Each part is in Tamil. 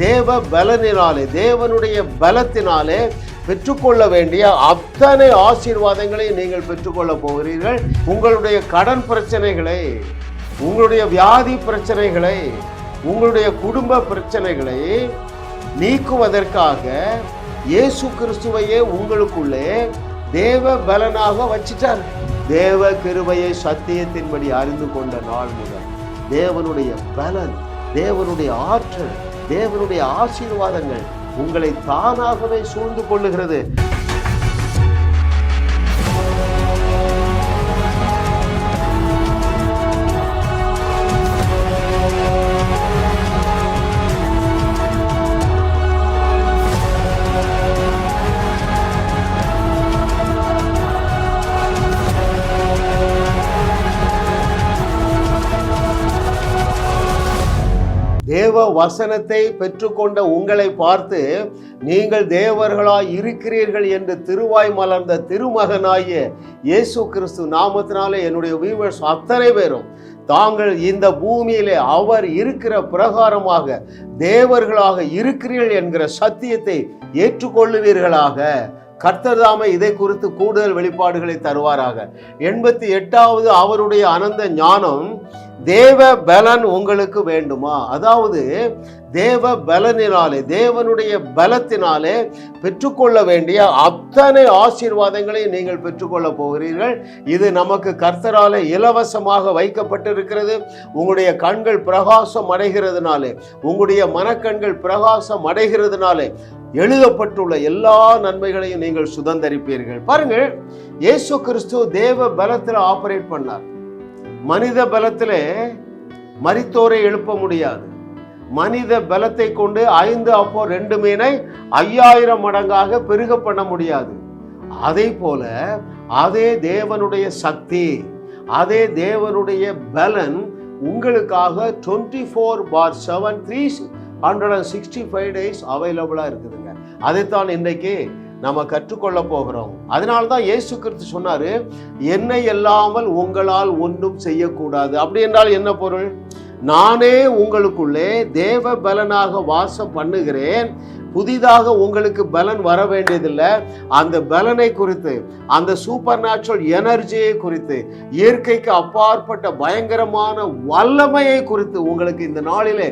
தேவ பலனினாலே, தேவனுடைய பலத்தினாலே பெற்றுக்கொள்ள வேண்டிய அத்தனை ஆசீர்வாதங்களை நீங்கள் பெற்றுக்கொள்ள போகிறீர்கள். உங்களுடைய கடன் பிரச்சனைகளை, உங்களுடைய வியாதி பிரச்சனைகளை, உங்களுடைய குடும்ப பிரச்சனைகளை நீக்குவதற்காக இயேசு கிறிஸ்துவையே உங்களுக்குள்ளே தேவ பலனாக வச்சிட்டார். தேவ கிருபையை சத்தியத்தின்படி அறிந்து கொண்ட நாள் முதல் தேவனுடைய பலன், தேவனுடைய ஆற்றல், தேவனுடைய ஆசீர்வாதங்கள் உங்களை தானாகவே சூழ்ந்து கொள்ளுகிறது. தேவ வசனத்தை பெற்றுக்கொண்ட உங்களை பார்த்து நீங்கள் தேவர்களாய் இருக்கிறீர்கள் என்று திருவாய் மலர்ந்த திருமகனாகிய இயேசு கிறிஸ்து நாமத்தினாலே என்னுடைய வியூவர்ஸ் அத்தனை பேரும் தாங்கள் இந்த பூமியிலே அவர் இருக்கிற பிரகாரமாக தேவர்களாக இருக்கிறீர்கள் என்கிற சத்தியத்தை ஏற்றுக்கொள்ளுவீர்களாக. கர்த்தர் தாமே இதை குறித்து கூடுதல் வெளிப்பாடுகளை தருவாராக. 88வது அவருடைய அனந்த ஞானம். தேவ பலன் உங்களுக்கு வேண்டுமா? அதாவது தேவ பலனினாலே, தேவனுடைய பலத்தினாலே பெற்றுக்கொள்ள வேண்டிய அத்தனை ஆசீர்வாதங்களை நீங்கள் பெற்றுக்கொள்ள போகிறீர்கள். இது நமக்கு கர்த்தராலே இலவசமாக வைக்கப்பட்டிருக்கிறது. உங்களுடைய கண்கள் பிரகாசம் அடைகிறதுனாலே, உங்களுடைய மனக்கண்கள் பிரகாசம் அடைகிறதுனாலே எழுதப்பட்டுள்ள எல்லா நன்மைகளையும் நீங்கள் சுதந்தரிப்பீர்கள். பாருங்கள், இயேசு கிறிஸ்து தேவ பலத்தில் ஆபரேட் பண்ணார். மனித பலத்திலே மரித்தோரை எழுப்ப முடியாது. மனித பலத்தை கொண்டு 5 அப்போ 2 மீனை 5000 மடங்காக பெருக பண்ண முடியாது. அதே போல அதே தேவனுடைய சக்தி, அதே தேவனுடைய பலன் உங்களுக்காக 24/7 365 days அவைலபிளா இருக்குதுங்க. அதைத்தான் இன்றைக்கு நம்ம கற்றுக்கொள்ள போகிறோம். அதனால்தான் இயேசு கிறிஸ்து சொன்னாரு, என்னை இல்லாமல் உங்களால் ஒன்றும் செய்யக்கூடாது. அப்படி என்றால் என்ன பொருள்? நானே உங்களுக்குள்ளே தேவ பலனாக வாசம் பண்ணுகிறேன். புதிதாக உங்களுக்கு பலன் வர வேண்டியதில்லை. அந்த பலனை குறித்து, அந்த சூப்பர் நேச்சுரல் எனர்ஜியை குறித்து, இயற்கைக்கு அப்பாற்பட்ட பயங்கரமான வல்லமையை குறித்து உங்களுக்கு இந்த நாளிலே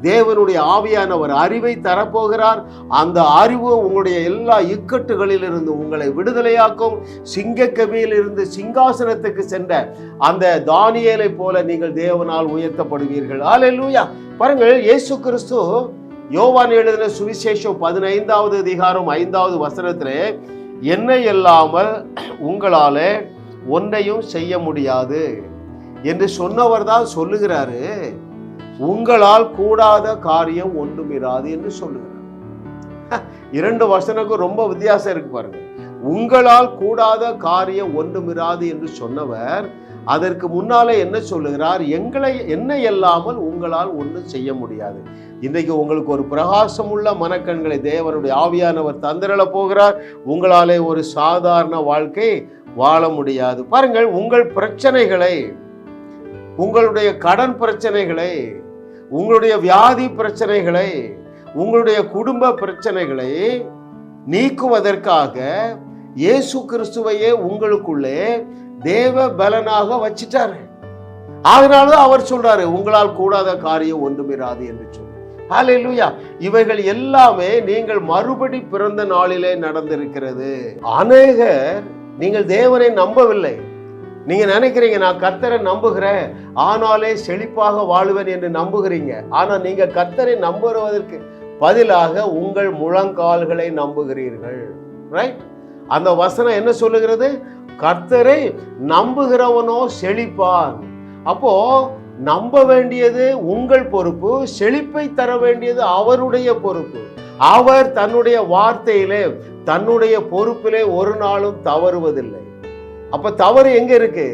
தேவனுடைய ஆவியானவர் அறிவை தரப்போகிறார். அந்த அறிவு உங்களுடைய எல்லா இக்கட்டுகளிலிருந்து உங்களை விடுதலையாக்கும். சிங்கக்கவியில் இருந்து சிங்காசனத்துக்கு சென்ற அந்த தானியேலை போல நீங்கள் தேவனால் உயர்த்தப்படுவீர்கள். அல்லேலூயா. பாருங்கள், இயேசு கிறிஸ்து யோவான் எழுதின சுவிசேஷம் 15வது அதிகாரம் 5வது வசனத்திலே, என்னை இல்லாமல் உங்களாலே ஒன்றையும் செய்ய முடியாது என்று சொன்னவர் தான் சொல்லுகிறாரு. உங்களால் கூடாத காரியம் ஒன்றும் இராது என்று சொல்லுகிறார். 2 வசனக்கும் ரொம்ப வித்தியாசம் இருக்கு பாருங்க. உங்களால் கூடாத காரியம் ஒன்றும் இராது என்று சொன்னவர் அதற்கு முன்னாலே என்ன சொல்லுகிறார்? என்னை இல்லாமல் உங்களால் ஒன்றும் செய்ய முடியாது. இன்றைக்கு உங்களுக்கு ஒரு பிரகாசம் உள்ள மனக்கண்களை தேவனுடைய ஆவியானவர் தந்திரல போகிறார். உங்களாலே ஒரு சாதாரண வாழ்க்கை வாழ முடியாது. பாருங்கள், உங்கள் பிரச்சனைகளை, உங்களுடைய கடன் பிரச்சனைகளை, உங்களுடைய வியாதி பிரச்சனைகளை, உங்களுடைய குடும்ப பிரச்சனைகளை நீக்குவதற்காக இயேசு கிறிஸ்துவையே உங்களுக்குள்ளே தேவ பலனாக வச்சிட்டாரு. அதனாலதான் அவர் சொல்றாரு, உங்களால் கூடாத காரியம் ஒன்றுமிராது என்று சொல்லி. ஹல்லேலூயா. இவைகள் எல்லாமே நீங்கள் மறுபடி பிறந்த நாளிலே நடந்திருக்கிறது. அநேகர் நீங்கள் தேவனை நம்பவில்லை. நீங்க நினைக்கிறீங்க, நான் கர்த்தரை நம்புகிறேன் ஆனாலே செழிப்பாக வாழுவேன் என்று நம்புகிறீங்க. ஆனா நீங்க கர்த்தரை நம்புவதற்கு பதிலாக உங்கள் முழங்கால்களை நம்புகிறீர்கள். ரைட்? அந்த வசனம் என்ன சொல்லுகிறது? கர்த்தரை நம்புகிறவனோ செழிப்பான். அப்போ நம்ப வேண்டியது உங்கள் பொறுப்பு, செழிப்பை தர வேண்டியது அவருடைய பொறுப்பு. அவர் தன்னுடைய வார்த்தையிலே, தன்னுடைய பொறுப்பிலே ஒரு நாளும் தவறுவதில்லை. அப்ப தவறு எங்க இருக்கு?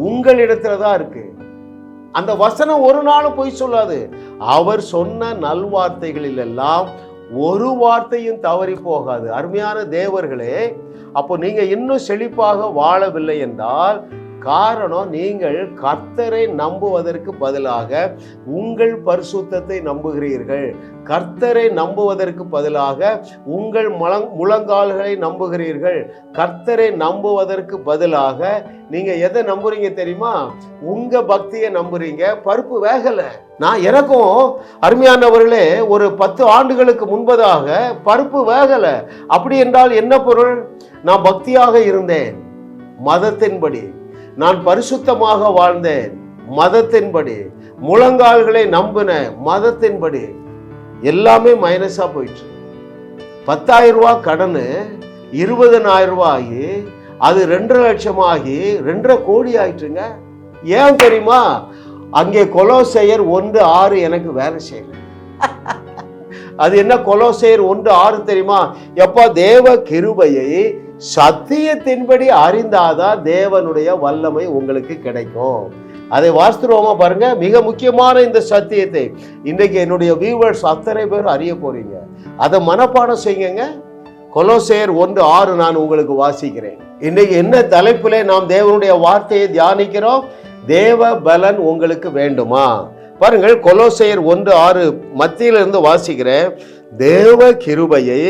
உங்களிடத்துல தான் இருக்கு. அந்த வசனம் ஒரு நாளும் பொய் சொல்லாது. அவர் சொன்ன நல்வார்த்தைகளில் எல்லாம் ஒரு வார்த்தையும் தவறி போகாது. அருமையான தேவர்களே, அப்போ நீங்க இன்னும் செழிப்பாக வாழவில்லை என்றால் காரணம், நீங்கள் கர்த்தரை நம்புவதற்கு பதிலாக உங்கள் பரிசுத்தத்தை நம்புகிறீர்கள். கர்த்தரை நம்புவதற்கு பதிலாக உங்கள் முழங்கால்களை நம்புகிறீர்கள். கர்த்தரை நம்புவதற்கு பதிலாக நீங்க எதை நம்புறீங்க தெரியுமா? உங்க பக்தியை நம்புறீங்க. பருப்பு வேகல. எனக்கும் அருமையானவர்களே, ஒரு 10 ஆண்டுகளுக்கு முன்பதாக பருப்பு வேகல. அப்படி என்றால் என்ன பொருள்? நான் பக்தியாக இருந்தேன் மதத்தின்படி, நான் பரிசுத்தமாக வாழ்ந்தேன் மதத்தின்படி, முழங்கால்களை நம்பின மதத்தின்படி, எல்லாமே மைனஸா போயிட்டு. 10,000 ரூபாய் கடனு 20,000 ரூபாய் ஆகி, அது 2.5 லட்சம் ஆகி 2.5 கோடி ஆயிட்டுங்க. ஏன் தெரியுமா? அங்கே கொலோசையர் 1:6 எனக்கு வேலை செய்யல. அது என்ன கொலோசையர் 1:6 தெரியுமா? எப்ப தேவ கிருபையை சத்தியத்தின்படி அறிந்தாதான் தேவனுடைய வல்லமை உங்களுக்கு கிடைக்கும். அதை வாஸ்துவமா பாருங்க. மிக முக்கியமான இந்த சத்தியத்தை இன்றைக்கு என்னுடைய வியூவர்ஸ் அத்தனை பேர் அறிய போறீங்க. அதை மனப்பாடம் செய்யுங்க. கொலோசையர் 1:6 நான் உங்களுக்கு வாசிக்கிறேன். இன்னைக்கு என்ன தலைப்பிலே நாம் தேவனுடைய வார்த்தையை தியானிக்கிறோம்? தேவ பலன் உங்களுக்கு வேண்டுமா? பாருங்கள், கொலோசையர் 1:6 மத்தியிலிருந்து வாசிக்கிறேன். தேவ கிருபையை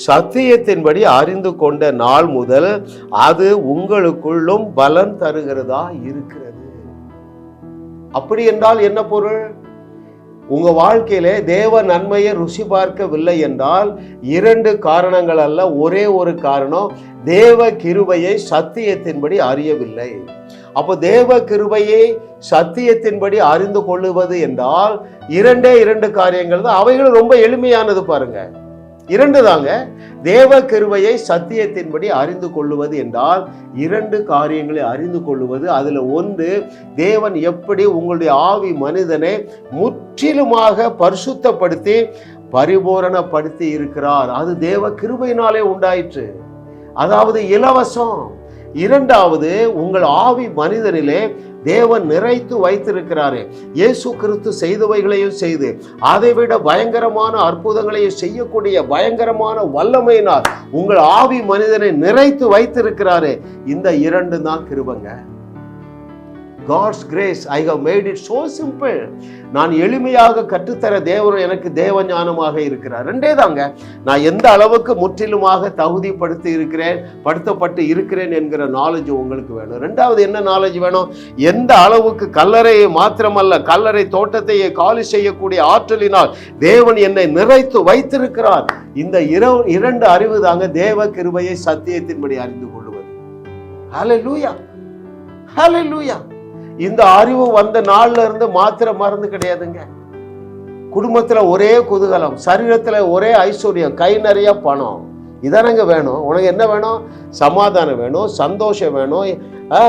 சத்தியத்தின்படி அறிந்து கொண்ட நாள் முதல் அது உங்களுக்குள்ளும் பலன் தருகிறதா இருக்கிறது. அப்படி என்றால் என்ன பொருள்? உங்க வாழ்க்கையிலே தேவ நன்மையை ருசி பார்க்கவில்லை என்றால் 2 காரணங்கள் அல்ல, ஒரே ஒரு காரணம். தேவ கிருபையை சத்தியத்தின்படி அறியவில்லை. அப்போ தேவ கிருபையை சத்தியத்தின்படி அறிந்து கொள்ளுவது என்றால் 2 காரியங்கள் தான். அவைகளும் ரொம்ப எளிமையானது. பாருங்க, 2 தாங்க. தேவ கிருபையை சத்தியத்தின்படி அறிந்து கொள்ளுவது என்றால் 2 காரியங்களை அறிந்து கொள்ளுவது. அதுல ஒன்று, தேவன் எப்படி உங்களுடைய ஆவி மனிதனை முற்றிலுமாக பரிசுத்தப்படுத்தி பரிபூரணப்படுத்தி இருக்கிறார். அது தேவ கிருபையினாலே உண்டாயிற்று. அதாவது இலவசம். 2வது, உங்கள் ஆவி மனிதனிலே தேவன் நிறைத்து வைத்திருக்கிறாரே. இயேசு கிறிஸ்து செய்தவைகளையும் செய்து அதைவிட பயங்கரமான அற்புதங்களையும் செய்யக்கூடிய பயங்கரமான வல்லமையினால் உங்கள் ஆவி மனிதனை நிறைத்து வைத்திருக்கிறாரே. இந்த 2 தான் கிருபைங்க. God's grace, I have made it so simple. நான் எளிமையாக கற்றுத்தர தேவன் எனக்கு தேவ ஞானமாக இருக்கிறார். 2 தாங்க. நான் எந்த அளவுக்கு முற்றிலுமாக தகுதிப்படுத்தி இருக்கிறேன், படுத்தப்பட்டு இருக்கிறேன் என்கிற நாலேஜ் உங்களுக்கு வேணும். 2வது என்ன நாலேஜ் வேணும்? எந்த அளவுக்கு கல்லறையை மாத்திரமல்ல, கல்லறை தோட்டத்தையே காலி செய்யக்கூடிய ஆற்றலினால் தேவன் என்னை நிறைத்து வைத்திருக்கிறார். இந்த 2 அறிவு தாங்க தேவ கிருபையை சத்தியத்தின்படி அறிந்து கொள்வது. ஹல்லேலூயா, ஹல்லேலூயா. இந்த அறிவு வந்த நாள்ல இருந்து மாத்திர மருந்து கிடையாதுங்க. குடும்பத்துல ஒரே குதூகலம், சரீரத்துல ஒரே ஐஸ்வர்யம், கை நிறைய பணம். இதானங்க வேணும். உனக்கு என்ன வேணும்? சமாதானம் வேணும், சந்தோஷம் வேணும்,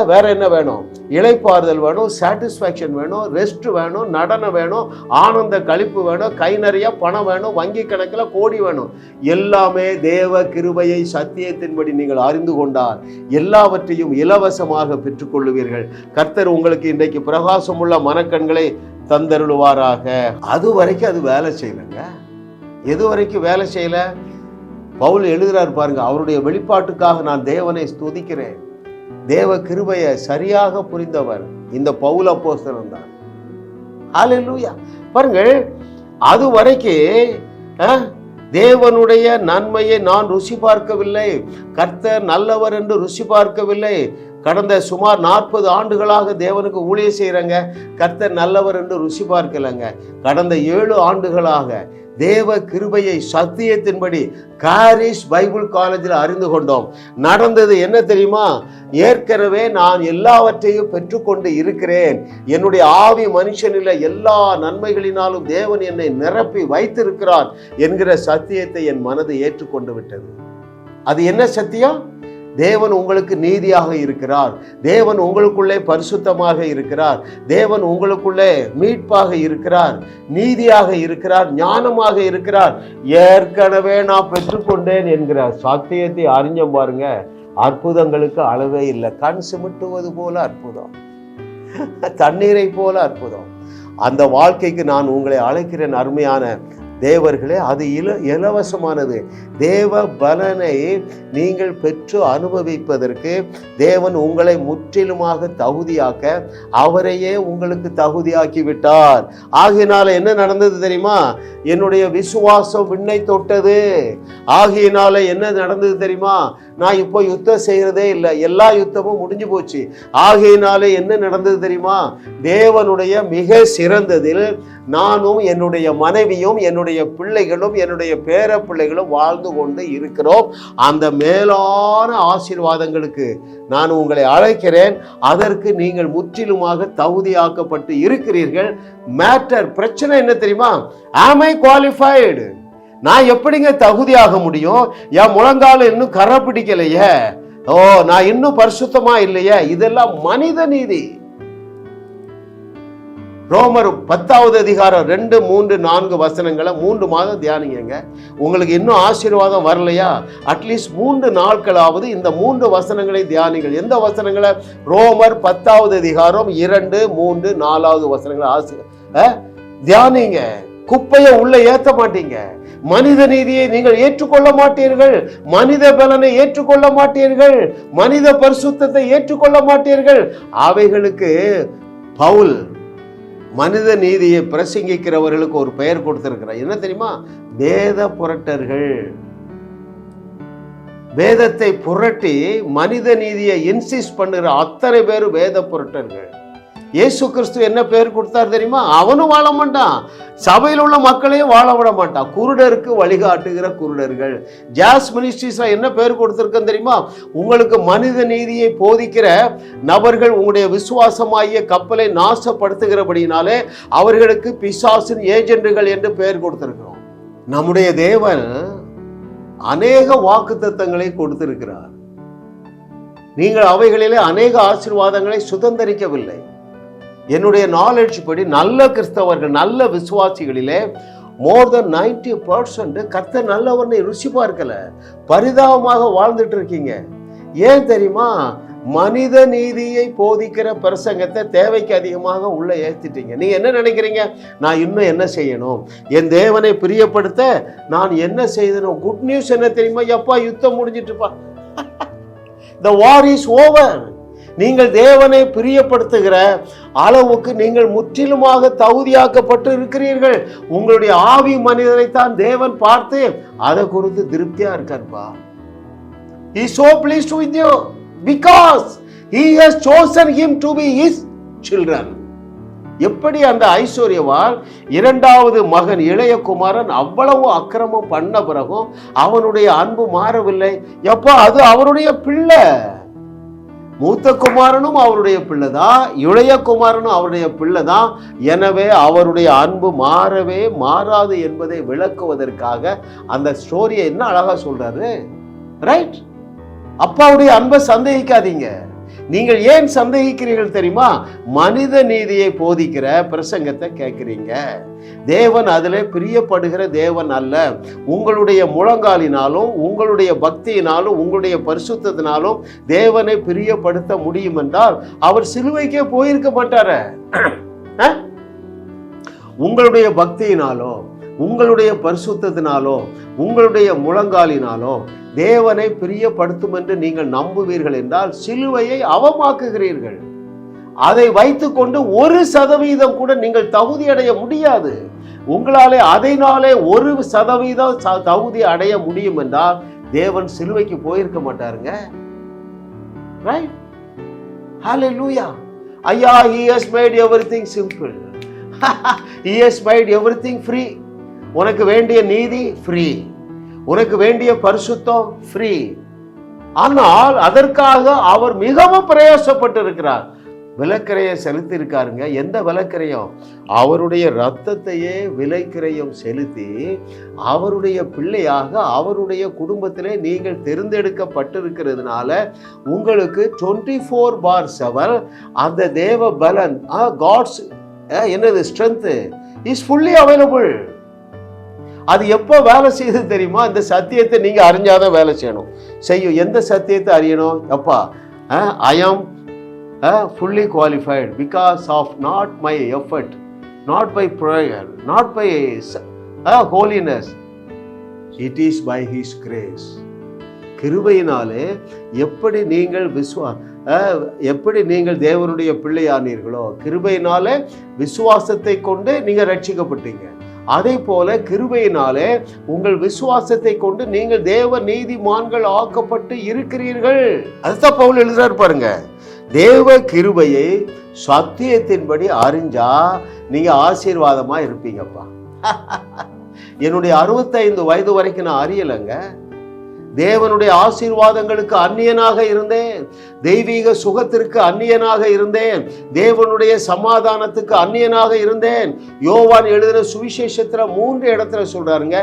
வேற என்ன வேணும்? இளைப்பாறுதல் வேணும், சாட்டிஸ்ஃபேக்ஷன் வேணும், ரெஸ்ட் வேணும், நடனம் வேணும், ஆனந்த கழிப்பு வேணும், கை நிறைய பணம் வேணும், வங்கி கணக்கில் கோடி வேணும். எல்லாமே தேவ கிருபையை சத்தியத்தின்படி நீங்கள் அறிந்து கொண்டால் எல்லாவற்றையும் இலவசமாக பெற்றுக்கொள்ளுவீர்கள். கர்த்தர் உங்களுக்கு இன்றைக்கு பிரகாசமுள்ள மனக்கண்களை தந்தருளுவாராக. அது வரைக்கும் அது வேலை செய்யலைங்க. எது வரைக்கும் வேலை செய்யல? பவுல் எழுதுறார் பாருங்க, அவருடைய வெளிப்பாட்டுக்காக நான் தேவனை ஸ்துதிக்கிறேன். தேவ கிருபையை சரியாக புரிந்தவர் இந்த பவுல் அப்போஸ்தலன் தான். ஹல்லேலூயா. பாருங்கள், அது வரைக்கும் தேவனுடைய நன்மையை நான் ருசி பார்க்கவில்லை, கர்த்தர் நல்லவர் என்று ருசி பார்க்கவில்லை. கடந்த சுமார் 40 ஆண்டுகளாக தேவனுக்கு ஊழியம் செய்யறங்க, கர்த்தர் நல்லவர் என்று ருசி பார்க்கலங்க. கடந்த 7 ஆண்டுகளாக தேவ கிருபையை சத்தியத்தின்படி காரிஸ் பைபிள் காலேஜில் அறிந்து கொண்டோம். நடந்தது என்ன தெரியுமா? ஏற்கனவே நான் எல்லாவற்றையும் பெற்றுக்கொண்டு இருக்கிறேன். என்னுடைய ஆவி மனுஷனில் எல்லா நன்மைகளினாலும் தேவன் என்னை நிரப்பி வைத்திருக்கிறார் என்கிற சத்தியத்தை என் மனது ஏற்றுக்கொண்டு விட்டது. அது என்ன சத்தியம்? தேவன் உங்களுக்கு நீதியாக இருக்கிறார், தேவன் உங்களுக்குள்ளே பரிசுத்தமாக இருக்கிறார், தேவன் உங்களுக்குள்ளே மீட்பாக இருக்கிறார், நீதியாக இருக்கிறார், ஞானமாக இருக்கிறார். ஏற்கனவே நான் பெற்றுக்கொண்டேன் என்கிற சத்தியத்தை அறிஞ்சோம் பாருங்க. அற்புதங்களுக்கு அளவே இல்லை. கண் சிமிட்டுவது போல அற்புதம், தண்ணீரை போல அற்புதம். அந்த வாழ்க்கைக்கு நான் உங்களை அழைக்கிறேன். அருமையான தேவர்களே, அது இலவசமானது. தேவ பலனை நீங்கள் பெற்று அனுபவிப்பதற்கு தேவன் உங்களை முற்றிலுமாக தகுதியாக்க அவரையே உங்களுக்கு தகுதியாக்கி விட்டார். ஆகையினால என்ன நடந்தது தெரியுமா? என்னுடைய விசுவாசம் விண்ணை தொட்டது. ஆகையினால என்ன நடந்தது தெரியுமா? நான் இப்போ யுத்தம் செய்யறதே இல்லை, எல்லா யுத்தமும் முடிஞ்சு போச்சு. ஆகையினாலே என்ன நடந்தது தெரியுமா? தேவனுடைய மிக சிறந்ததில் நானும் என்னுடைய மனைவியும் என்னுடைய பிள்ளைகளும் என்னுடைய பேர பிள்ளைகளும் வாழ்ந்து கொண்டு இருக்கிறோம். அந்த மேலான ஆசீர்வாதங்களுக்கு நான் உங்களை அழைக்கிறேன். அதற்கு நீங்கள் முற்றிலுமாக தகுதியாக்கப்பட்டு இருக்கிறீர்கள். மேட்டர், பிரச்சனை என்ன தெரியுமா? am I qualified? நான் எப்படிங்க தகுதியாக முடியும்? என் முழங்கால இன்னும் கரை பிடிக்கலையே, நான் இன்னும் பரிசுத்தமா இல்லையே. இதெல்லாம் மனித நீதி. ரோமர் 10வது அதிகாரம் 2, 3, 4 வசனங்களை 3 மாதம் தியானிங்க. உங்களுக்கு இன்னும் ஆசீர்வாதம் வரலையா? அட்லீஸ்ட் 3 நாட்களாவது இந்த 3 வசனங்களை தியானிங்கள். எந்த வசனங்களை? ரோமர் 10வது அதிகாரம் 2, 3, 4வது வசனங்களை தியானிங்க. குப்பையை உள்ள ஏற்ற மாட்டீங்க. மனித நீதியை நீங்கள் ஏற்றுக்கொள்ள மாட்டீர்கள். மனித பலனை ஏற்றுக்கொள்ள மாட்டீர்கள். மனித பரிசுத்தத்தை ஏற்றுக்கொள்ள மாட்டீர்கள். அவைகளுக்கு பவுல் மனித நீதியை பிரசங்கிக்கிறவர்களுக்கு ஒரு பெயர் கொடுத்திருக்கிறார். என்ன தெரியுமா? வேத புரட்டர்கள். வேதத்தை புரட்டி மனித நீதியை இன்சிஸ்ட் பண்ணுற அத்தனை பேர் வேத புரட்டர்கள். இயேசு கிறிஸ்து என்ன பேர் கொடுத்தார் தெரியுமா? அவனும் வாழ மாட்டான், சபையில் உள்ள மக்களையும் வாழ விட மாட்டான். குருடருக்கு வழிகாட்டுகிற குருடர்கள். ஜாஸ் மினிஸ்ட்ரிஸ் என்ன பேர் கொடுத்திருக்கேன் தெரியுமா? உங்களுக்கு மனித நீதியை போதிக்கிற நபர்கள் உங்களுடைய விசுவாசமாகிய கப்பலை நாசப்படுத்துகிறபடினாலே அவர்களுக்கு பிசாசின் ஏஜென்ட்டுகள் என்று பெயர் கொடுத்திருக்கிறோம். நம்முடைய தேவன் அநேக வாக்குத்தத்தங்களை கொடுத்திருக்கிறார். நீங்கள் அவைகளிலே அநேக ஆசீர்வாதங்களை சுதந்திரிக்கவில்லை. என்னுடைய நாலேஜ் படி நல்ல கிறிஸ்தவர்கள், நல்ல விசுவாசிகளிலே மோர் தென் 90% கர்த்தர் நல்லவர்னு ருசி பார்க்கல, பரிதாபமாக வாழ்ந்துட்டு இருக்கீங்க. ஏன் தெரியுமா? மனித நீதியை போதிக்கிற பிரசங்கத்தை தேவைக்கு அதிகமாக உள்ள ஏற்றிட்டீங்க. நீங்க என்ன நினைக்கிறீங்க? நான் இன்னும் என்ன செய்யணும்? என் தேவனை பிரியப்படுத்த நான் என்ன செய்யணும்? குட் நியூஸ் என்ன தெரியுமா? எப்பா யுத்தம் முடிஞ்சிட்டுப்பா, the war is over. நீங்கள் தேவனை பிரியப்படுத்துகிற அளவுக்கு நீங்கள் முற்றிலுமாக தகுதியாக்கப்பட்டு இருக்கிறீர்கள். உங்களுடைய ஆவி மனிதனை தான் தேவன் பார்த்து அதை குறித்து திருப்தியா இருக்கார்ப்பா. He is so pleased with you because he has chosen him to be his children. எப்படி அந்த ஐஸ்வர்யவான் 2வது மகன் இளைய குமாரன் அவ்வளவு அக்கிரமம் பண்ண பிறகும் அவனுடைய அன்பு மாறவில்லை. எப்ப அது அவருடைய பிள்ளை. மூத்த குமாரனும் அவருடைய பிள்ளைதான், இளைய குமாரனும் அவருடைய பிள்ளைதான். எனவே அவருடைய அன்பு மாறவே மாறாது என்பதை விளக்குவதற்காக அந்த ஸ்டோரியை என்ன அழகா சொல்றாரு. ரைட்? அப்பாவுடைய அன்பை சந்தேகிக்காதீங்க. நீங்கள் ஏன் சந்தேகிக்கிறீர்கள் தெரியுமா? மனித நீதியை போதிக்கிற பிரசங்கத்தை கேட்கிறீங்க. தேவன் அதிலே பிரியப்படுகிற தேவன் அல்ல. உங்களுடைய முழங்காலினாலும் உங்களுடைய பக்தியினாலும் உங்களுடைய பரிசுத்தத்தினாலும் தேவனை பிரியப்படுத்த முடியும் என்றால் அவர் சிலுவைக்கே போயிருக்க மாட்டார. உங்களுடைய பக்தியினாலோ உங்களுடைய பரிசுத்தத்தினாலோ உங்களுடைய முழங்காலினாலோ தேவனை பிரியப்படுத்தும் என்று நீங்கள் நம்புவீர்கள் என்றால் சிலுவையை அவமாக்குகிறீர்கள். அதை வைத்துக்கொண்டு 1% கூட நீங்கள் தகுதி அடைய முடியாது. உங்களாலே அதனாலே 1% தகுதி அடைய முடியும் என்றால் தேவன் சிலுவைக்கு போயிருக்க மாட்டாருங்க. ரைட்? ஹல்லேலூயா. ஐயா, he has made everything simple. He has made everything free. உனக்கு வேண்டிய நீதி ஃப்ரீ, உனக்கு வேண்டிய பரிசுத்தம் ஃப்ரீ. ஆனால் அதற்காக அவர் மிகவும் பிரயாசப்பட்டு இருக்கிறார். விலைக்கிரையை செலுத்தி இருக்காருங்க. எந்த விலைக்கிரையும்? அவருடைய ரத்தத்தையே விலைக்கிரையும் செலுத்தி அவருடைய பிள்ளையாக அவருடைய குடும்பத்திலே நீங்கள் தேர்ந்தெடுக்கப்பட்டிருக்கிறதுனால உங்களுக்கு 24/7 அந்த தேவ பலன், காட்ஸ் என்னது ஸ்ட்ரென்த் இஸ் ஃபுல்லி அவைலபிள். அது எப்போ வேலை செய்யுது தெரியுமா? இந்த சத்தியத்தை நீங்க அறிஞ்சாதான் வேலை செய்யும். எந்த சத்தியத்தை அறியணும்? அப்பா, ஐ ஆம் fully qualified because of not my effort, not by prayer, not by holiness. It is by his grace. கிருபையினாலே எப்படி நீங்கள் தேவனுடைய பிள்ளையானீர்களோ, கிருபையினாலே விசுவாசத்தை கொண்டு நீங்க ரட்சிக்கப்பட்டீங்க. அதே போல கிருபையினாலே உங்கள் விசுவாசத்தை கொண்டு நீங்கள் தேவ நீதிமான்கள் ஆக்கப்பட்டு இருக்கிறீர்கள். அதுதான் பவுல் எழுதுறாரு பாருங்க. தேவ கிருபையை சத்தியத்தின்படி அறிஞ்சா நீங்க ஆசீர்வாதமா இருப்பீங்கப்பா. என்னுடைய 65 வயது வரைக்கும் நான் அறியலைங்க. தேவனுடைய ஆசீர்வாதங்களுக்கு அந்நியனாக இருந்தேன். தெய்வீக சுகத்திற்கு அந்நியனாக இருந்தேன். தேவனுடைய சமாதானத்துக்கு அந்நியனாக இருந்தேன். யோவான் எழுதின சுவிசேஷத்துல 3 இடத்துல சொல்றாருங்க,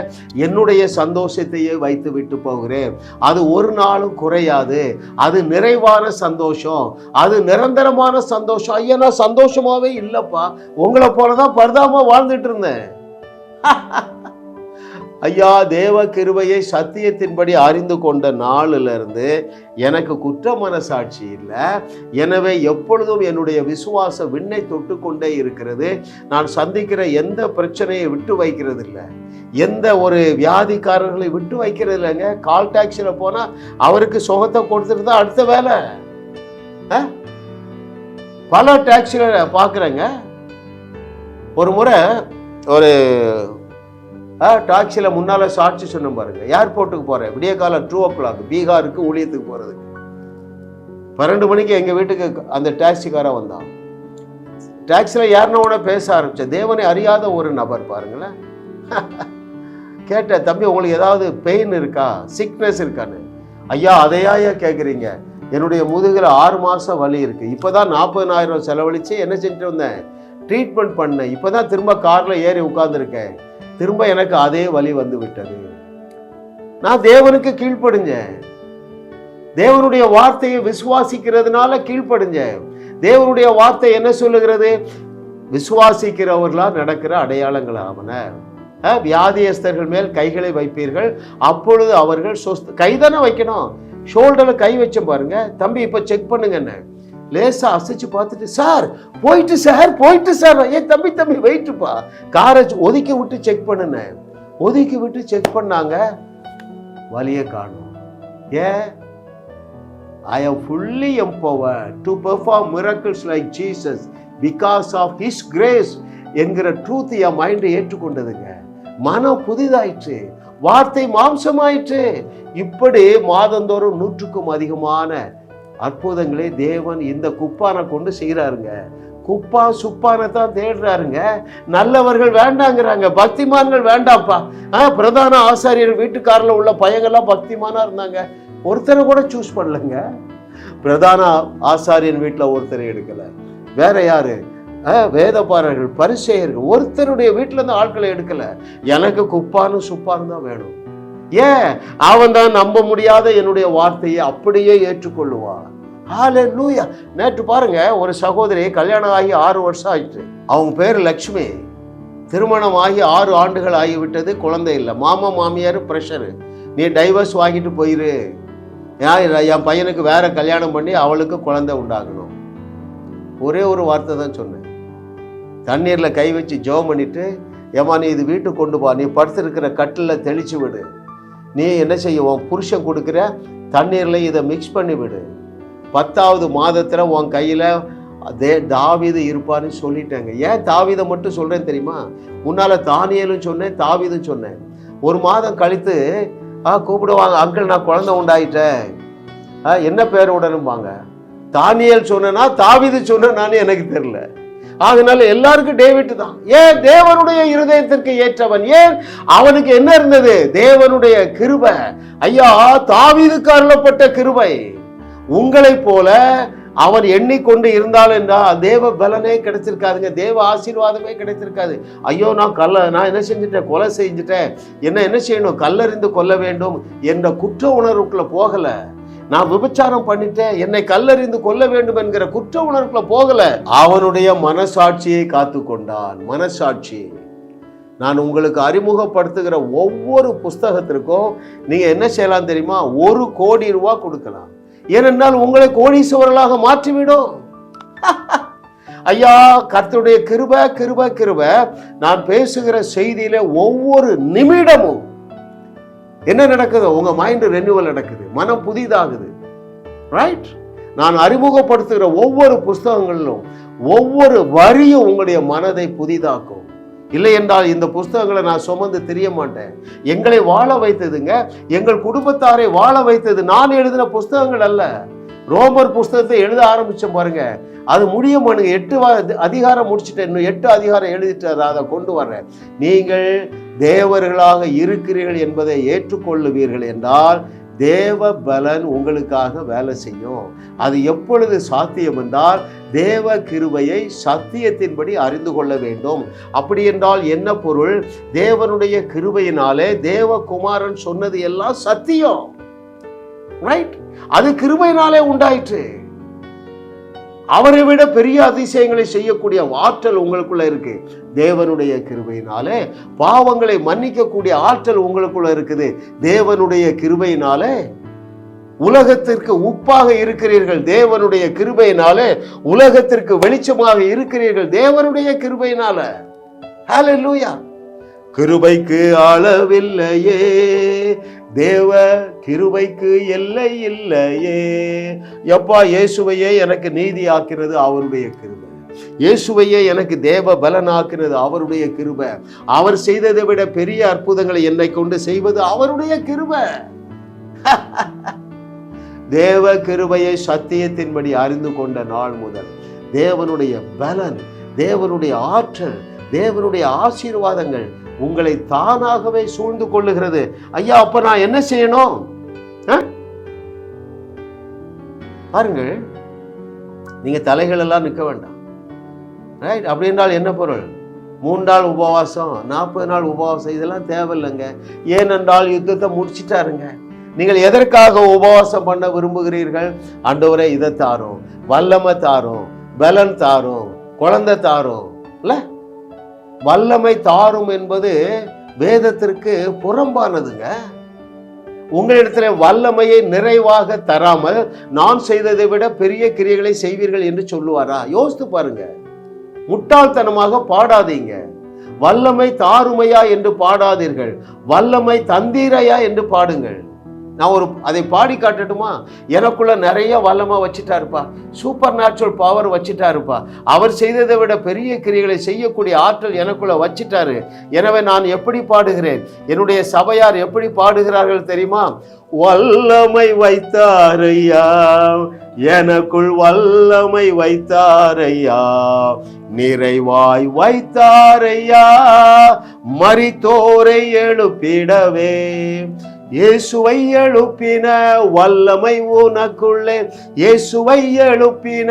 என்னுடைய சந்தோஷத்தையே வைத்து விட்டு போகிறேன். அது ஒரு நாளும் குறையாது. அது நிறைவான சந்தோஷம், அது நிரந்தரமான சந்தோஷம். ஐயா, நான் சந்தோஷமாவே இல்லப்பா, உங்களை போலதான் பரிதாபமா வாழ்ந்துட்டு இருந்தேன். ஐயா, தேவ கிருபையை சத்தியத்தின்படி அறிந்து கொண்ட நாளிலிருந்து எனக்கு குற்ற மனசாட்சி இல்லை. எனவே எப்பொழுதும் என்னுடைய விசுவாச விண்ணை தொட்டு கொண்டே இருக்கிறது. நான் சந்திக்கிற எந்த பிரச்சனையை விட்டு வைக்கிறது இல்லை, எந்த ஒரு வியாதிக்காரர்களை விட்டு வைக்கிறது இல்லைங்க. கால் டாக்ஸியில் போனால் அவருக்கு சுகத்தை கொடுத்துட்டு தான் அடுத்த வேலை. பல டாக்ஸியில் பார்க்குறேங்க. ஒரு முறை ஒரு டாக்ஸியில் முன்னால் சாட்சி சொன்ன பாருங்க, ஏர்போர்ட்டுக்கு போகிறேன், விடிய காலம் 2 o'clock, பீகாருக்கு ஊழியத்துக்கு போகிறதுக்கு. 12 மணிக்கு எங்கள் வீட்டுக்கு அந்த டாக்ஸிக்காரன் வந்தான். டாக்ஸியில் ஏறினவுடனே பேச ஆரம்பித்தேன். தேவனை அறியாத ஒரு நபர் பாருங்களேன். கேட்டேன், தம்பி உங்களுக்கு ஏதாவது பெயின் இருக்கா, சிக்னஸ் இருக்கான்னு. ஐயா, அதையா கேட்குறீங்க? என்னுடைய முதுகில் 6 மாதம் வலி இருக்குது. இப்போ தான் 40,000 செலவழித்து என்ன செஞ்சுட்டு வந்தேன், ட்ரீட்மெண்ட் பண்ணேன். இப்போ தான் திரும்ப காரில் ஏறி உட்கார்ந்துருக்கேன். திரும்ப எனக்கு அதே வலி வந்து விட்டது. நான் தேவனுக்கு கீழ்ப்படிஞ்சேன். தேவனுடைய வார்த்தையை விசுவாசிக்கிறதுனால கீழ்ப்படிஞ்சேன். தேவனுடைய வார்த்தை என்ன சொல்லுகிறது? விசுவாசிக்கிறவர்களா நடக்கிற அடையாளங்கள் ஆவன. வியாதியஸ்தர்கள் மேல் கைகளை வைப்பீர்கள், அப்பொழுது அவர்கள் கைதானே வைக்கணும். ஷோல்டர்ல கை வச்ச பாருங்க, தம்பி இப்ப செக் பண்ணுங்க. என்ன லேசா அசைச்சு பார்த்துட்டு, சார் போயிட்டு சார். ஏன் தம்பி வெயிட்டுப்பா, காரை ஒதுக்கி விட்டு செக் பண்ணுன. ஒதுக்கி விட்டு செக் பண்ணாங்க, வலியை காணும். ஏன்? I am fully empowered to perform miracles like Jesus because of his grace என்கிற ட்ரூத் என் மைண்ட் ஏற்றுக்கொண்டதுங்க. மனம் புதிதாயிற்று, வார்த்தை மாம்சமாயிற்று. இப்படி மாதந்தோறும் 100க்கும் அதிகமான அற்புதங்களே தேவன் இந்த குப்பானை கொண்டு செய்கிறாருங்க. குப்பா சுப்பானை தான் தேடுறாருங்க. நல்லவர்கள் வேண்டாங்கிறாங்க, பக்திமான்கள் வேண்டாம்ப்பா. பிரதான ஆசாரியர் வீட்டுக்காரில் உள்ள பையங்கள்லாம் பக்திமானா இருந்தாங்க, ஒருத்தரை கூட சூஸ் பண்ணலங்க. பிரதான ஆசாரியன் வீட்டில் ஒருத்தரை எடுக்கல. வேற யாரு? வேதபாரர்கள், பரிசேயர்கள், ஒருத்தருடைய வீட்டில இருந்து ஆட்களை எடுக்கல. எனக்கு குப்பானு சுப்பானு தான் வேணும். ஏன்? அவன் தான் நம்ப முடியாத என்னுடைய வார்த்தையை அப்படியே ஏற்றுக்கொள்ளுவான். ஹல்லேலூயா. நேற்று பாருங்க, ஒரு சகோதரி கல்யாணம் ஆகி 6 வருஷம் ஆயிடுச்சு. அவங்க பேர் லக்ஷ்மி. திருமணம் ஆகி 6 ஆண்டுகள் ஆகிவிட்டது, குழந்தை இல்லை. மாமா மாமியார் ப்ரெஷரு, நீ டைவர்ஸ் வாங்கிட்டு போயிரு, என் பையனுக்கு வேற கல்யாணம் பண்ணி அவளுக்கு குழந்தை உண்டாகணும். ஒரே ஒரு வார்த்தை தான் சொன்னேன். தண்ணீரில் கை வச்சு ஜெபம் பண்ணிட்டு, ஏமா நீ இது வீட்டுக்கு கொண்டு போ, நீ படுத்திருக்கிற கட்டில் தெளிச்சு விடு, நீ என்ன செய்வோம் புருஷன் கொடுக்குற தண்ணீரில் இதை மிக்ஸ் பண்ணி விடு, 10வது மாதத்தில் உன் கையில் தாவீது இருப்பான்னு சொல்லிட்டேங்க. ஏன் தாவீதை மட்டும் சொல்கிறேன்னு தெரியுமா? முன்னால் தானியேலும் சொன்னேன், தாவீதும் சொன்னேன். 1 மாதம் கழித்து கூப்பிடுவாங்க, அங்கிள் நான் குழந்தை உண்டாயிட்டேன், என்ன பேர் உடனும்பாங்க. தானியேல் சொன்னா தாவீது சொன்னான்னு எனக்கு தெரியல. அதனால எல்லாருக்கும் டேவிட் தான். ஏன்? தேவனுடைய இருதயத்திற்கு ஏற்றவன். ஏன்? அவனுக்கு என்ன இருந்தது? தேவனுடைய கிருபை. ஐயா, தாவீதுக்கு அருளப்பட்ட கிருபை. உங்களை போல அவன் எண்ணிக்கொண்டு இருந்தால் என்றால் தேவ பலனே கிடைச்சிருக்காதுங்க, தேவ ஆசீர்வாதமே கிடைச்சிருக்காது. ஐயோ நான் என்ன செஞ்சுட்டேன், கொலை செஞ்சுட்டேன், என்ன செய்யணும், கல்லறிந்து கொல்ல வேண்டும் என்ற குற்ற உணர்வுக்குள்ள போகல. நான் விபச்சாரம் பண்ணிட்டேன், என்னை கல்லறிந்து கொல்ல வேண்டும் என்கிற குற்ற உணர்வுக்குள்ள போகல. அவனுடைய மனசாட்சியை காத்து கொண்டான். மனசாட்சி. நான் உங்களுக்கு அறிமுகப்படுத்துகிற ஒவ்வொரு புஸ்தகத்திற்கும் நீங்க என்ன செய்யலாம் தெரியுமா? 1 கோடி ரூபாய் கொடுக்கலாம். ஏனென்றால் உங்களை கோடீஸ்வரர்களாக மாற்றிவிடும். ஐயா, கர்த்தருடைய கிருபை கிருபை கிருபை. நான் பேசுகிற செய்தியில ஒவ்வொரு நிமிடமும் என்ன நடக்குது? உங்க மைண்ட் ரெனியூவல் நடக்குது, மனம் புதிதாகுது. ரைட்? நான் அறிமுகப்படுத்துகிற ஒவ்வொரு புஸ்தகங்களிலும் ஒவ்வொரு வரியும் உங்களுடைய மனதை புதிதாக்கும். இல்லை என்றால் இந்த புஸ்தகங்களை நான் சுமந்து தெரிய மாட்டேன். எங்களை வாழ வைத்ததுங்க, எங்கள் குடும்பத்தாரை வாழ வைத்தது நான் எழுதின புஸ்தகங்கள் அல்ல. ரோமர் புஸ்தகத்தை எழுத ஆரம்பிச்சேன் பாருங்க, அது முடிய மானுங்க. 8 அதிகாரம் முடிச்சுட்டேன், இன்னும் 8 அதிகாரம் எழுதிட்டு அதை கொண்டு வர்றேன். நீங்கள் தேவர்களாக இருக்கிறீர்கள் என்பதை ஏற்றுக்கொள்ளுவீர்கள் என்றால் தேவ பலன் உங்களுக்காக வேலை செய்யும். அது எப்பொழுது சாத்தியம் என்றால் தேவ கிருபையை சத்தியத்தின்படி அறிந்து கொள்ள வேண்டும். அப்படி என்றால் என்ன பொருள்? தேவனுடைய கிருபையினாலே தேவகுமாரன் சொன்னது எல்லாம் சத்தியம். ரைட்? அது கிருபையினாலே உண்டாயிற்று. அவரை விட பெரிய அதிசயங்களை செய்யக்கூடிய ஆற்றல் உங்களுக்குள்ள இருக்கு. தேவனுடைய கிருபையினாலே பாவங்களை மன்னிக்கக்கூடிய ஆற்றல் உங்களுக்குள்ள இருக்குது. தேவனுடைய கிருபையினாலே உலகத்திற்கு உப்பாக இருக்கிறீர்கள். தேவனுடைய கிருபையினாலே உலகத்திற்கு வெளிச்சமாக இருக்கிறீர்கள். தேவனுடைய கிருபையினால. ஹல்லேலூயா. கிருபைக்கு அளவில்லையே, தேவ கிருபைக்கு எல்லை இல்லையே. எப்பா, இயேசுவையே எனக்கு நீதி ஆக்கிறது அவருடைய கிருபை. இயேசுவையே எனக்கு தேவ பலனாக்குறது அவருடைய கிருபை. அவர் செய்ததை விட பெரிய அற்புதங்களை என்னை கொண்டு செய்வது அவருடைய கிருபை. தேவ கிருபையை சத்தியத்தின்படி அறிந்து கொண்ட நாள் முதல் தேவனுடைய பலன், தேவனுடைய ஆற்றல், தேவனுடைய ஆசீர்வாதங்கள் உங்களை தானாகவே சூழ்ந்து கொள்ளுகிறது. ஐயா, அப்ப நான் என்ன செய்யணும்? பாருங்கள், நீங்க தலைகள் எல்லாம் நிற்க வேண்டாம். ரைட்? அப்படி என்றால் என்ன பொருள்? 3 நாள் உபவாசம், 40 நாள் உபவாசம், இதெல்லாம் தேவையில்லைங்க. ஏனென்றால் யுத்தத்தை முடிச்சிட்டாருங்க. நீங்கள் எதற்காக உபவாசம் பண்ண விரும்புகிறீர்கள்? ஆண்டவரே, இதை தாரும், வல்லமை தாரும், பலன் தாரும், குழந்தை தாரும். இல்ல, வல்லமை தாரும் என்பது வேதத்திற்கு புறம்பானதுங்க. உங்களிடத்துல வல்லமையை நிறைவாக தராமல் நான் செய்ததை விட பெரிய கிரியைகளை செய்வீர்கள் என்று சொல்லுவாரா? யோசித்து பாருங்க. முட்டாள்தனமாக பாடாதீங்க. வல்லமை தாருமையா என்று பாடாதீர்கள், வல்லமை தந்தீரையா என்று பாடுங்கள். நான் அதை பாடி காட்டட்டுமா? எனக்குள்ள நிறைய வல்லமை வச்சுட்டாருப்பா, சூப்பர் நேச்சுரல் பவர் வச்சுட்டாருப்பா, அவர் செய்ததை விட பெரிய கிரியைகளை செய்யக்கூடிய ஆற்றல் எனக்குள்ள வச்சுட்டாரு. எனவே நான் எப்படி பாடுகிறேன்? என்னுடைய சபையார் எப்படி பாடுகிறார்கள் தெரியுமா? வல்லமை வைத்தாரையா, எனக்குள் வல்லமை வைத்தாரையா, நிறைவாய் வைத்தாரையா, மரித்தோரை எழுப்பிடவே. இயேசுவை எழுப்பின வல்லமை உனக்குள்ளே, இயேசுவை எழுப்பின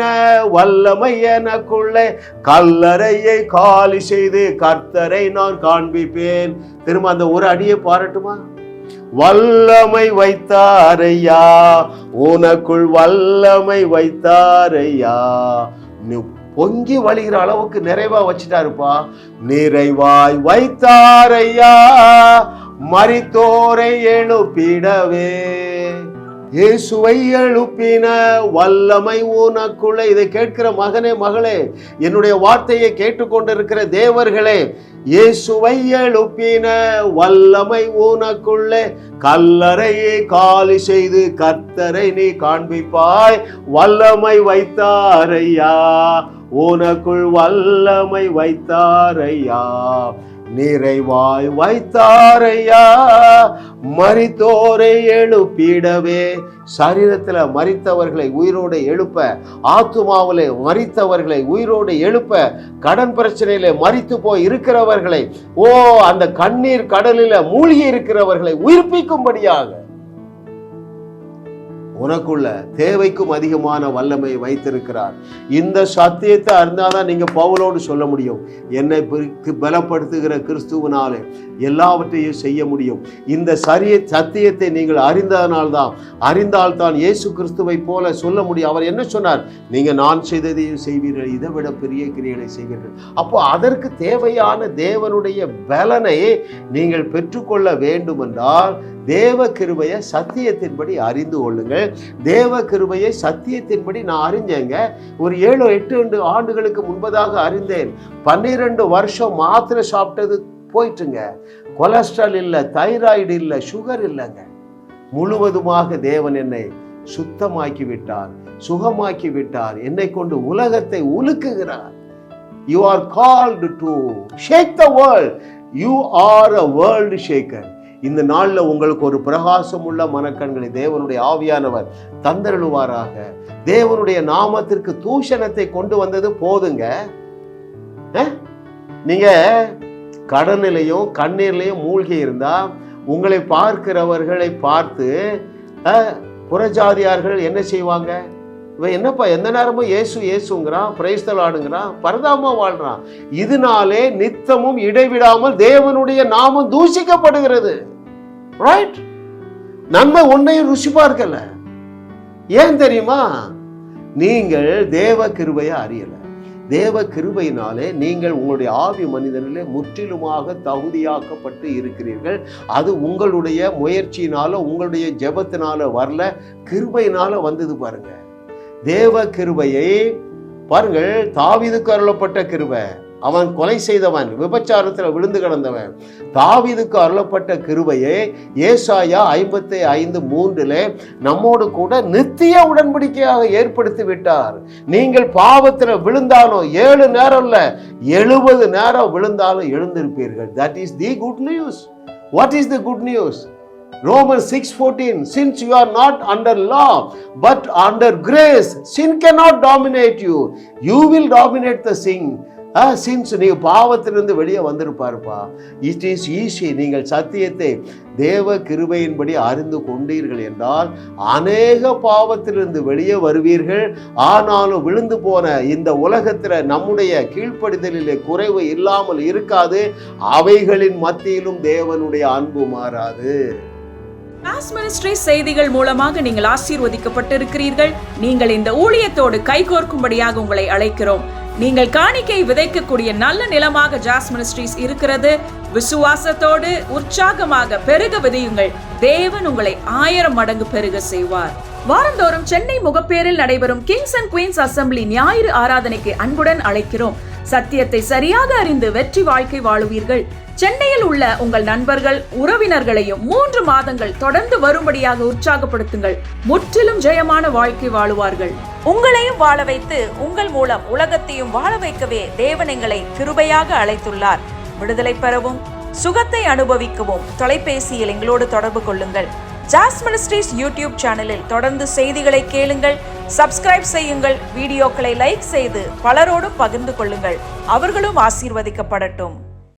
வல்லமை எனக்குள்ளே, கல்லறையை காலி செய்து கர்த்தரை நான் காண்பிப்பேன். திரும்ப அந்த ஒரு அடியை பாரட்டுமா? வல்லமை வைத்தாரையா, உனக்குள் வல்லமை வைத்தாரையா, பொங்கி வழிகிற அளவுக்கு நிறைவா வச்சுட்டாருப்பா. நிறைவாய் வைத்தாரையா, மரித்தோரை எழுப்பிடவே. இயேசுவை எழுப்பின வல்லமை உனக்குள்ளே. இதை கேட்கிற மகனே, மகளே, என்னுடைய வார்த்தையை கேட்டுக்கொண்டிருக்கிற தேவர்களே, இயேசுவை எழுப்பின வல்லமை உனக்குள்ளே, கல்லறையை காலி செய்து கர்த்தரை நீ காண்பிப்பாய். வல்லமை வைத்தாரையா, உனக்குள் வல்லமை வைத்தாரையா, நிறைவாய் வைத்தாரையா, மரித்தோரை எழுப்பிடவே. சரீரத்தில் மரித்தவர்களை உயிரோடு எழுப்ப, ஆத்துமாவிலே மரித்தவர்களை உயிரோடு எழுப்ப, கடன் பிரச்சனையில மரித்து போய் இருக்கிறவர்களை, அந்த கண்ணீர் கடலில மூழ்கி இருக்கிறவர்களை உயிர்ப்பிக்கும்படியாக உனக்குள்ள தேவைக்கும் அதிகமான வல்லமை வைத்திருக்கிறார். இந்த சத்தியத்தை அறிந்தாதான் நீங்க பவுலோடு சொல்ல முடியும், என்னை பலப்படுத்துகிற கிறிஸ்துவினாலே எல்லாவற்றையும் செய்ய முடியும். இந்த சத்தியத்தை நீங்கள் அறிந்தால்தான் இயேசு கிறிஸ்துவை போல சொல்ல முடியும். அவர் என்ன சொன்னார்? நீங்க நான் செய்ததையும் செய்வீர்கள், இதை விட பெரிய கிரியைகளை செய்வீர்கள். அப்போ அதற்கு தேவையான தேவனுடைய பலனை நீங்கள் பெற்றுக்கொள்ள வேண்டும் என்றால் தேவ கிருபையை சத்தியத்தின்படி அறிந்து கொள்ளுங்கள். தேவ கிருபையை சத்தியத்தின்படி நான் அறிஞ்சேங்க. ஒரு 7-8 ஆண்டுகளுக்கு முன்பதாக அறிந்தேன். 12 வருஷம் மாத்திரை சாப்பிட்டது போயிட்டுங்க. கொலஸ்ட்ரால் இல்லை, தைராய்டு இல்லை, சுகர் இல்லைங்க. முழுவதுமாக தேவன் என்னை சுத்தமாக்கி விட்டார், சுகமாக்கி விட்டார். என்னை கொண்டு உலகத்தை உலுக்குகிறார். You are called to shake the world. You are a world shaker. இந்த நாளில் உங்களுக்கு ஒரு பிரகாசம் உள்ள மனக்கண்களை தேவனுடைய ஆவியானவர் தந்தருளுவாராக. தேவனுடைய நாமத்திற்கு தூஷணத்தை கொண்டு வந்தது போதுங்க. நீங்க கடனிலையும் கண்ணீர்லையும் மூழ்கி இருந்தா உங்களை பார்க்கிறவர்களை பார்த்து புறஜாதியார்கள் என்ன செய்வாங்க? இவன் என்னப்பா எந்த நேரமும் இயேசு இயேசுங்கிறான், பிரைஸ் தி லார்ட்ங்கிறான், பரதாமா வாழ்றான். இதனாலே நித்தமும் இடைவிடாமல் தேவனுடைய நாமம் தூஷிக்கப்படுகிறது. ரைட்? நன்மை ஒன்னையும் ருசி பார்க்கல. ஏன் தெரியுமா? நீங்கள் தேவ கிருபையை அறியல. தேவ கிருபையினாலே நீங்கள் உங்களுடைய ஆவி மனிதனிலே முற்றிலுமாக தகுதியாக்கப்பட்டு இருக்கிறீர்கள். அது உங்களுடைய முயற்சியினால, உங்களுடைய ஜெபத்தினால வரல, கிருபையினால வந்தது. பாருங்க, தேவ கிருபையை பாருங்கள். தாவீதுக்கு அருளப்பட்ட கிருபை, அவன் கொலை செய்தவன், விபச்சாரத்தில் விழுந்து கிடந்தவன். தாவீதுக்கு அருளப்பட்ட கிருபையை ஏசாயா 55:3 நம்மோடு கூட நித்திய உடன்படிக்கையாக ஏற்படுத்தி விட்டார். நீங்கள் பாவத்தில் விழுந்தாலும் 7 நேரம் இல்ல 70 நேரம் விழுந்தாலும் எழுந்திருப்பீர்கள். That is the good news. What is the good news? Romans 6:14, since you are not under law but under grace, sin cannot dominate you. You will dominate the sin. Since நீங்க பாவத்திலிருந்து வெளியே வந்திருப்பாருப்பா. It is easy. நீங்கள் சத்தியத்தை தேவ கிருபையின்படி அறிந்து கொண்டீர்கள் என்றால் அநேக பாவத்திலிருந்து வெளியே வருவீர்கள். ஆனாலும் விழுந்து போன இந்த உலகத்தில் நம்முடைய கீழ்ப்படிதலிலே குறைவு இல்லாமல் இருக்காது. அவைகளின் மத்தியிலும் தேவனுடைய அன்பு மாறாது. கிளாஸ் மினிஸ்ட்ரி செய்திகள் மூலமாக நீங்கள் ஆசீர்வதிக்கப்பட்டிருக்கிறீர்கள். நீங்கள் இந்த ஊழியத்தோடு கைகோர்க்கும்படியாக உங்களை அழைக்கிறோம். நீங்கள் காணிக்கை விதைக்கக்கூடிய நல்ல நிலமாக ஜாஸ் மினிஸ்ட்ரீஸ் இருக்கிறது. விசுவாசத்தோடு உற்சாகமாக பெருக விதையுங்கள். தேவன் உங்களை 1000 மடங்கு பெருக செய்வார். வாரந்தோறும் சென்னை முகப்பேரில் நடைபெறும் கிங்ஸ் அண்ட் குயின்ஸ் அசம்பிளி ஞாயிறு ஆராதனைக்கு அன்புடன் அழைக்கிறோம். சத்தியத்தை சரியாக அறிந்து வெற்றி வாழ்க்கை வாழுவீர்கள். சென்னையில் உள்ள உங்கள் நண்பர்கள், உறவினர்களையும் 3 மாதங்கள் தொடர்ந்து வரும்படியாக உற்சாகப்படுத்துங்கள். முற்றிலும் ஜெயமான வாழ்க்கை வாழுவார்கள். உங்களையும் வாழ வைத்து உங்கள் மூலம் உலகத்தையும் வாழ வைக்கவே தேவன் எங்களை கிருபையாக அழைத்துள்ளார். விடுதலை பெறவும் சுகத்தை அனுபவிக்கவும் தொலைபேசியில் எங்களோடு தொடர்பு கொள்ளுங்கள். ஜாஸ் மினிஸ்ட்ரீஸ் யூடியூப் சேனலில் தொடர்ந்து செய்திகளை கேளுங்கள். சப்ஸ்கிரைப் செய்யுங்கள். வீடியோக்களை லைக் செய்து பலரோடு பகிர்ந்து கொள்ளுங்கள். அவர்களும் ஆசீர்வதிக்கப்படட்டும்.